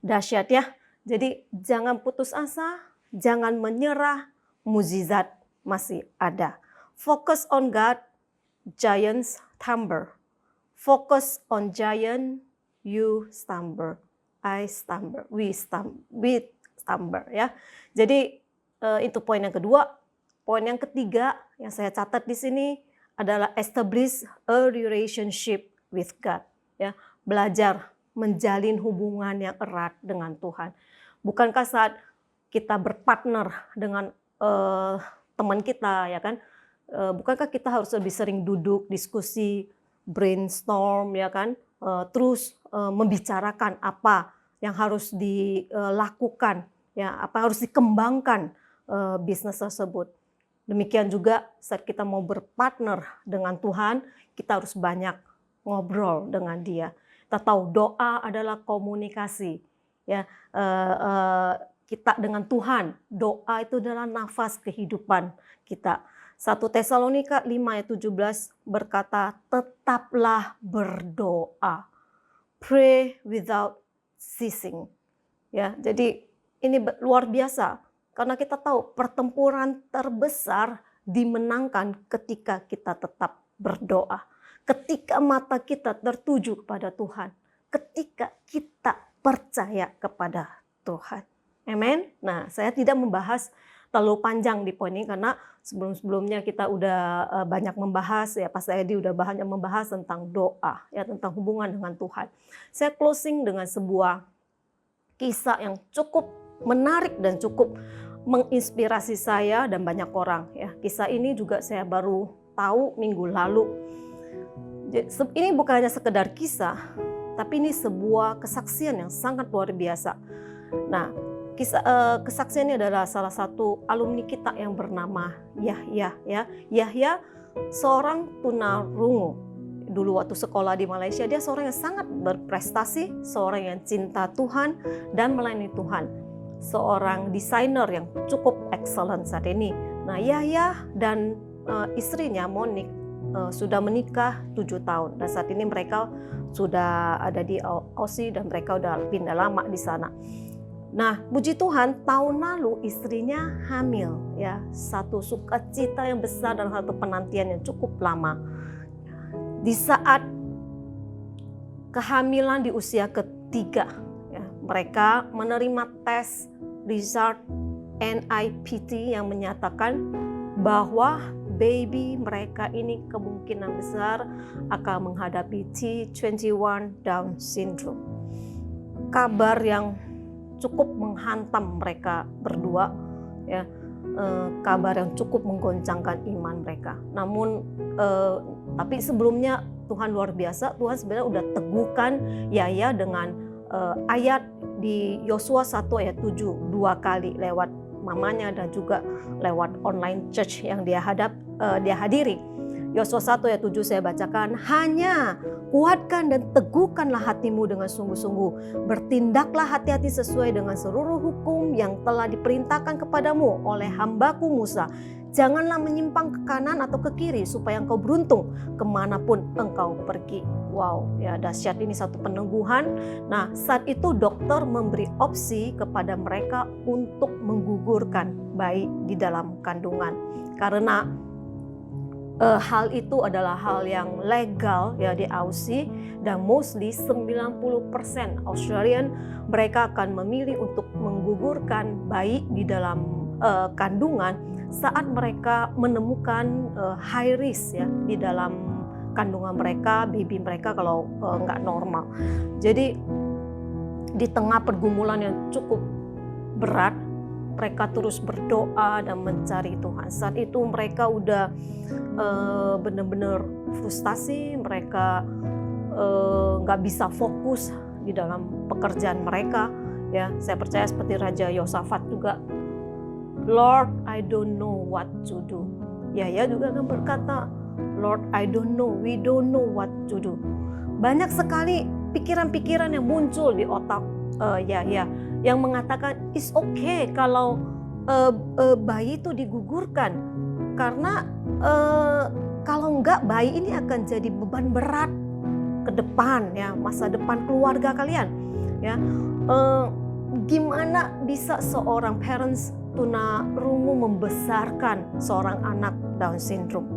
Dahsyat ya. Jadi jangan putus asa, jangan menyerah, mukjizat masih ada. Focus on God, giants tumble. Focus on giant, you stumble, I stumble, we stumble ya. Jadi itu poin yang kedua. Poin yang ketiga yang saya catat di sini adalah establish a relationship with God. Ya, belajar menjalin hubungan yang erat dengan Tuhan. Bukankah saat kita berpartner dengan teman kita, ya kan? Bukankah kita harus lebih sering duduk, diskusi, brainstorm, ya kan, terus membicarakan apa yang harus dilakukan, ya, apa harus dikembangkan bisnis tersebut. Demikian juga saat kita mau berpartner dengan Tuhan, kita harus banyak ngobrol dengan Dia. Kita tahu doa adalah komunikasi, ya, kita dengan Tuhan. Doa itu adalah nafas kehidupan kita. 1 Tesalonika 5 ayat 17 berkata, tetaplah berdoa. Pray without ceasing. Ya, jadi ini luar biasa karena kita tahu pertempuran terbesar dimenangkan ketika kita tetap berdoa. Ketika mata kita tertuju kepada Tuhan, ketika kita percaya kepada Tuhan. Amen. Nah, saya tidak membahas terlalu panjang di poin ini karena sebelum-sebelumnya kita udah banyak membahas, ya Pastor Edi udah banyak membahas tentang doa, ya tentang hubungan dengan Tuhan. Saya closing dengan sebuah kisah yang cukup menarik dan cukup menginspirasi saya dan banyak orang. Ya, kisah ini juga saya baru tahu minggu lalu. Ini bukan hanya sekedar kisah, tapi ini sebuah kesaksian yang sangat luar biasa. Nah, kesaksiannya adalah salah satu alumni kita yang bernama Yahya. Yahya seorang tunarungu. Dulu waktu sekolah di Malaysia dia seorang yang sangat berprestasi, seorang yang cinta Tuhan dan melayani Tuhan. Seorang desainer yang cukup excellent saat ini. Nah, Yahya dan istrinya Monique sudah menikah 7 tahun dan saat ini mereka sudah ada di Aussie dan mereka udah pindah lama di sana. Nah, puji Tuhan tahun lalu istrinya hamil ya, satu sukacita yang besar dan satu penantian yang cukup lama. Di saat kehamilan di usia ketiga ya, mereka menerima tes result NIPT yang menyatakan bahwa baby mereka ini kemungkinan besar akan menghadapi T21 Down syndrome. Kabar yang cukup menghantam mereka berdua, ya, kabar yang cukup menggoncangkan iman mereka. Namun, tapi sebelumnya Tuhan luar biasa. Tuhan sebenarnya udah teguhkan Yahya dengan ayat di Yosua 1 ayat 7 2 kali lewat mamanya dan juga lewat online church yang dia hadiri. Yosua 1 ayat 7 saya bacakan, hanya kuatkan dan teguhkanlah hatimu dengan sungguh-sungguh. Bertindaklah hati-hati sesuai dengan seluruh hukum yang telah diperintahkan kepadamu oleh hambaku Musa. Janganlah menyimpang ke kanan atau ke kiri supaya engkau beruntung kemanapun engkau pergi. Wow, ya dahsyat, ini satu peneguhan. Nah, saat itu dokter memberi opsi kepada mereka untuk menggugurkan bayi di dalam kandungan. Karena hal itu adalah hal yang legal ya di Aussie, dan mostly 90% Australian mereka akan memilih untuk menggugurkan bayi di dalam kandungan saat mereka menemukan high risk ya di dalam kandungan mereka, baby mereka kalau nggak normal. Jadi di tengah pergumulan yang cukup berat, mereka terus berdoa dan mencari Tuhan. Saat itu mereka udah benar-benar frustasi, mereka nggak bisa fokus di dalam pekerjaan mereka. Ya, saya percaya seperti Raja Yosafat juga, Lord, I don't know what to do. Yahya juga akan berkata, Lord, I don't know, we don't know what to do. Banyak sekali pikiran-pikiran yang muncul di otak Yahya yang mengatakan, it's okay kalau bayi itu digugurkan. Karena kalau enggak, bayi ini akan jadi beban berat ke depan, ya, masa depan keluarga kalian. Ya, gimana bisa seorang parents tunarungu membesarkan seorang anak Down syndrome?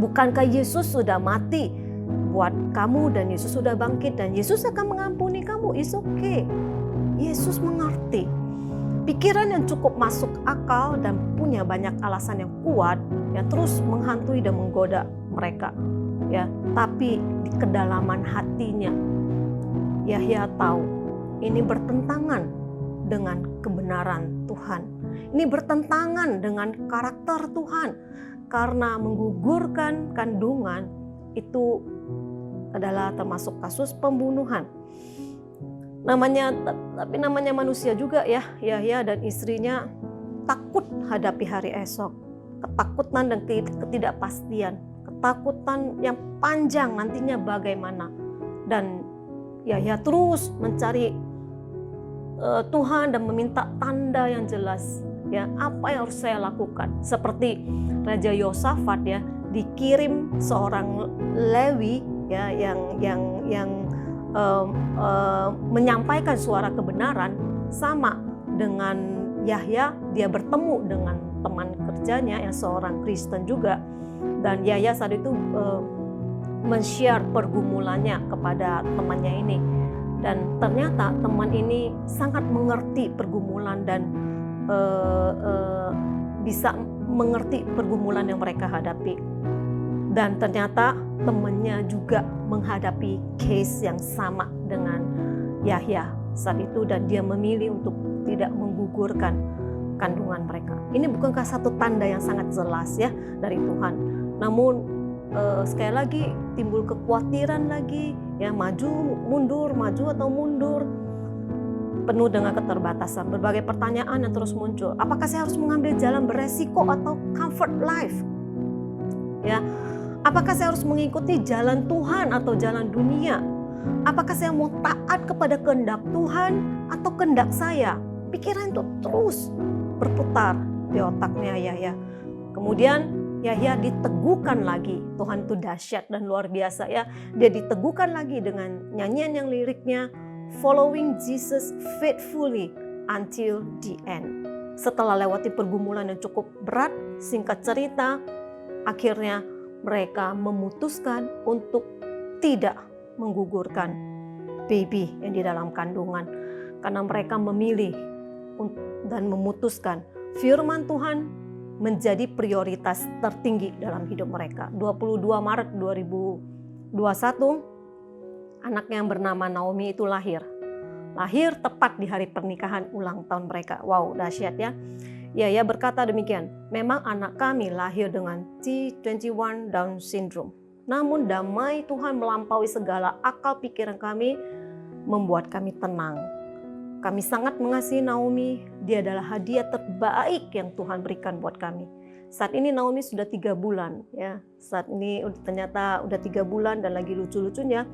Bukankah Yesus sudah mati buat kamu dan Yesus sudah bangkit dan Yesus akan mengampuni kamu? It's okay. Yesus mengerti. Pikiran yang cukup masuk akal dan punya banyak alasan yang kuat yang terus menghantui dan menggoda mereka. Ya, tapi di kedalaman hatinya Yahya tahu ini bertentangan dengan kebenaran Tuhan. Ini bertentangan dengan karakter Tuhan. Karena menggugurkan kandungan itu adalah termasuk kasus pembunuhan. Tapi namanya manusia juga ya, Yahya dan istrinya takut hadapi hari esok. Ketakutan dan ketidakpastian, ketakutan yang panjang nantinya bagaimana. Dan Yahya terus mencari Tuhan dan meminta tanda yang jelas. Ya, apa yang harus saya lakukan? Seperti Raja Yosafat ya, dikirim seorang Lewi ya yang menyampaikan suara kebenaran. Sama dengan Yahya, dia bertemu dengan teman kerjanya yang seorang Kristen juga, dan Yahya saat itu men-share pergumulannya kepada temannya ini, dan ternyata teman ini sangat mengerti pergumulan dan bisa mengerti pergumulan yang mereka hadapi. Dan ternyata temannya juga menghadapi case yang sama dengan Yahya saat itu, dan dia memilih untuk tidak menggugurkan kandungan mereka. Ini bukankah satu tanda yang sangat jelas ya dari Tuhan? Namun sekali lagi timbul kekhawatiran lagi ya, maju mundur, maju atau mundur. penuh dengan keterbatasan, berbagai pertanyaan yang terus muncul. Apakah saya harus mengambil jalan beresiko atau comfort life? Ya, apakah saya harus mengikuti jalan Tuhan atau jalan dunia? Apakah saya mau taat kepada kehendak Tuhan atau kehendak saya? Pikiran itu terus berputar di otaknya Yahya. Kemudian Yahya diteguhkan lagi. Tuhan itu dahsyat dan luar biasa ya. Dia diteguhkan lagi dengan nyanyian yang liriknya Following Jesus faithfully until the end. Setelah lewati pergumulan yang cukup berat, singkat cerita, akhirnya mereka memutuskan untuk tidak menggugurkan baby yang di dalam kandungan. Karena mereka memilih dan memutuskan firman Tuhan menjadi prioritas tertinggi dalam hidup mereka. 22 Maret 2021, anaknya yang bernama Naomi itu lahir. Lahir tepat di hari pernikahan ulang tahun mereka. Wow, dahsyat ya. Yahya berkata demikian, memang anak kami lahir dengan T21 Down Syndrome. Namun damai Tuhan melampaui segala akal pikiran kami, membuat kami tenang. Kami sangat mengasihi Naomi, dia adalah hadiah terbaik yang Tuhan berikan buat kami. Saat ini Naomi sudah 3 bulan ya. Saat ini ternyata udah 3 bulan dan lagi lucu-lucunya.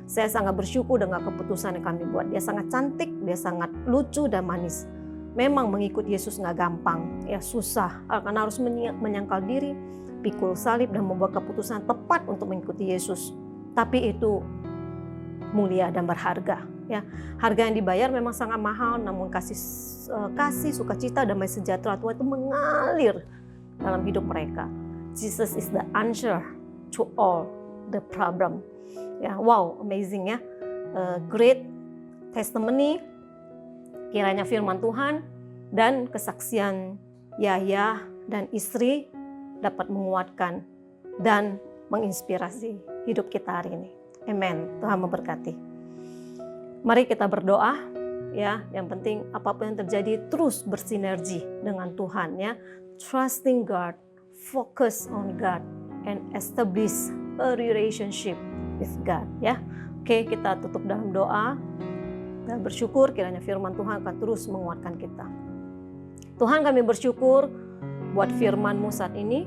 Saya sangat bersyukur dengan keputusan yang kami buat. Dia sangat cantik, dia sangat lucu dan manis. Memang mengikut Yesus nggak gampang, ya susah. Karena harus menyangkal diri, pikul salib dan membuat keputusan tepat untuk mengikuti Yesus. Tapi itu mulia dan berharga. Ya, harga yang dibayar memang sangat mahal, namun kasih sukacita, damai sejahtera Tuhan itu mengalir dalam hidup mereka. Jesus is the answer to all the problem. Ya, wow, amazing ya, great testimony. Kiranya firman Tuhan dan kesaksian Yahya dan istri dapat menguatkan dan menginspirasi hidup kita hari ini. Amen. Tuhan memberkati. Mari kita berdoa ya. Yang penting apapun yang terjadi terus bersinergi dengan Tuhan ya. Trusting God, focus on God and establish a relationship with God ya. Oke, kita tutup dalam doa dan bersyukur kiranya firman Tuhan akan terus menguatkan kita. Tuhan, kami bersyukur buat firman-Mu saat ini.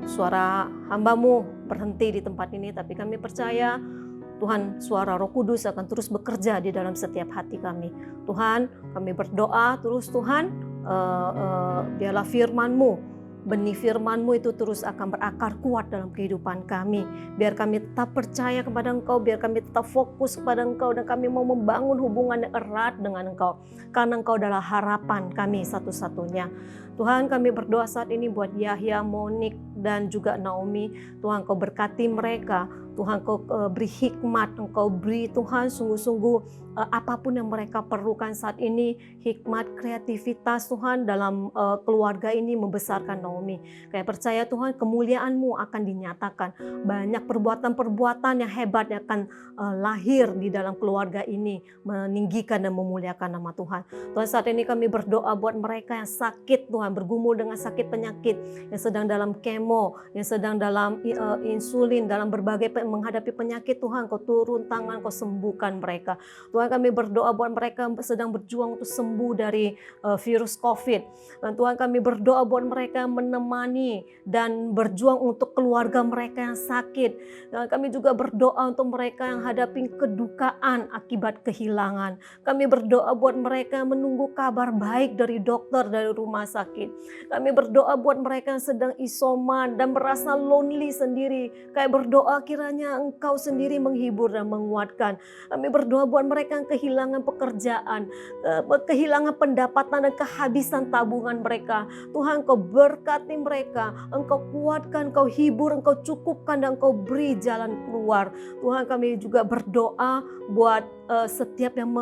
Suara hamba-Mu berhenti di tempat ini, tapi kami percaya Tuhan, suara Roh Kudus akan terus bekerja di dalam setiap hati kami. Tuhan, kami berdoa terus Tuhan, biarlah firman-Mu, benih firman-Mu itu terus akan berakar kuat dalam kehidupan kami. Biar kami tetap percaya kepada Engkau, biar kami tetap fokus kepada Engkau, dan kami mau membangun hubungan yang erat dengan Engkau. Karena Engkau adalah harapan kami satu-satunya. Tuhan, kami berdoa saat ini buat Yahya, Monik, dan juga Naomi. Tuhan, Kau berkati mereka. Tuhan, Kau beri hikmat, Engkau beri Tuhan sungguh-sungguh apapun yang mereka perlukan saat ini, hikmat, kreativitas Tuhan dalam keluarga ini membesarkan Naomi. Kami percaya Tuhan, kemuliaan-Mu akan dinyatakan. Banyak perbuatan-perbuatan yang hebat yang akan lahir di dalam keluarga ini, meninggikan dan memuliakan nama Tuhan. Tuhan, saat ini kami berdoa buat mereka yang sakit Tuhan, bergumul dengan sakit penyakit, yang sedang dalam kemo, yang sedang dalam insulin, dalam berbagai menghadapi penyakit. Tuhan, Kau turun tangan, Kau sembuhkan mereka. Tuhan, kami berdoa buat mereka yang sedang berjuang untuk sembuh dari virus COVID. Dan Tuhan, kami berdoa buat mereka yang menemani dan berjuang untuk keluarga mereka yang sakit. Dan kami juga berdoa untuk mereka yang hadapi kedukaan akibat kehilangan. Kami berdoa buat mereka yang menunggu kabar baik dari dokter, dari rumah sakit. Kami berdoa buat mereka yang sedang isoman dan merasa lonely sendiri. Kami berdoa kiranya Engkau sendiri menghibur dan menguatkan. Kami berdoa buat mereka yang kehilangan pekerjaan, kehilangan pendapatan dan kehabisan tabungan mereka. Tuhan, Kau berkati mereka, Engkau kuatkan, Engkau hibur, Engkau cukupkan, dan Engkau beri jalan keluar. Tuhan, kami juga berdoa buat setiap yang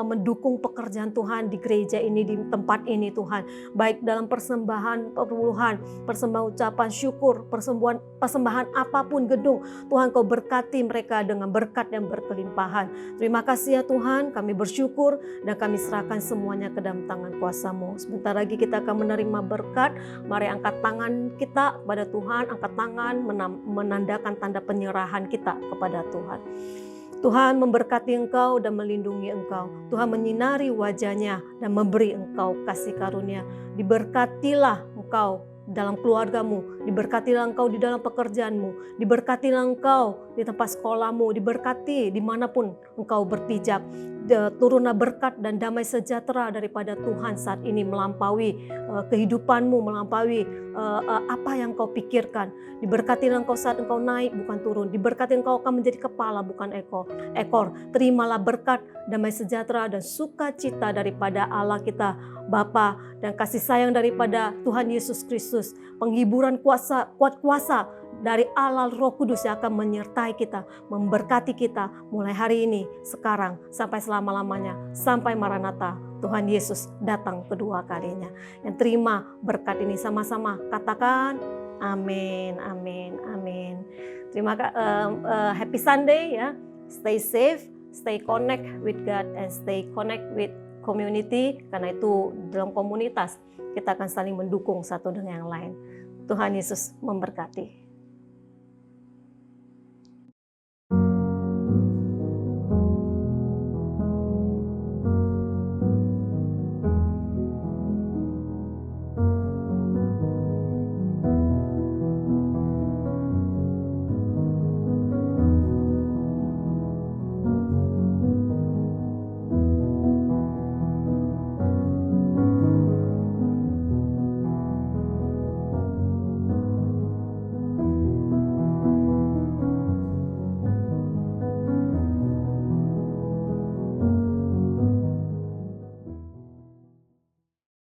mendukung pekerjaan Tuhan di gereja ini, di tempat ini Tuhan. Baik dalam persembahan perpuluhan, persembahan ucapan syukur, persembahan apapun gedung. Tuhan, Kau berkati mereka dengan berkat yang berkelimpahan. Terima kasih ya Tuhan, kami bersyukur dan kami serahkan semuanya ke dalam tangan kuasa-Mu. Sebentar lagi kita akan menerima berkat. Mari angkat tangan kita kepada Tuhan, angkat tangan menandakan tanda penyerahan kita kepada Tuhan. Tuhan memberkati engkau dan melindungi engkau. Tuhan menyinari wajahnya dan memberi engkau kasih karunia. Diberkatilah engkau dalam keluargamu, diberkatilah engkau di dalam pekerjaanmu, diberkatilah engkau di tempat sekolahmu, diberkati dimanapun engkau berpijak. Turunlah berkat dan damai sejahtera daripada Tuhan saat ini melampaui kehidupanmu, melampaui apa yang kau pikirkan. Diberkatilah engkau saat engkau naik bukan turun, diberkati engkau akan menjadi kepala bukan ekor. Terimalah berkat, damai sejahtera dan sukacita daripada Allah kita Bapa dan kasih sayang daripada Tuhan Yesus Kristus, penghiburan kuat kuasa dari Allah Roh Kudus yang akan menyertai kita, memberkati kita mulai hari ini, sekarang, sampai selama-lamanya, sampai Maranatha, Tuhan Yesus datang kedua kalinya. Yang terima berkat ini sama-sama, katakan amin, amin, amin. Happy Sunday ya, stay safe, stay connect with God, and stay connect with community, karena itu dalam komunitas kita akan saling mendukung satu dengan yang lain. Tuhan Yesus memberkati.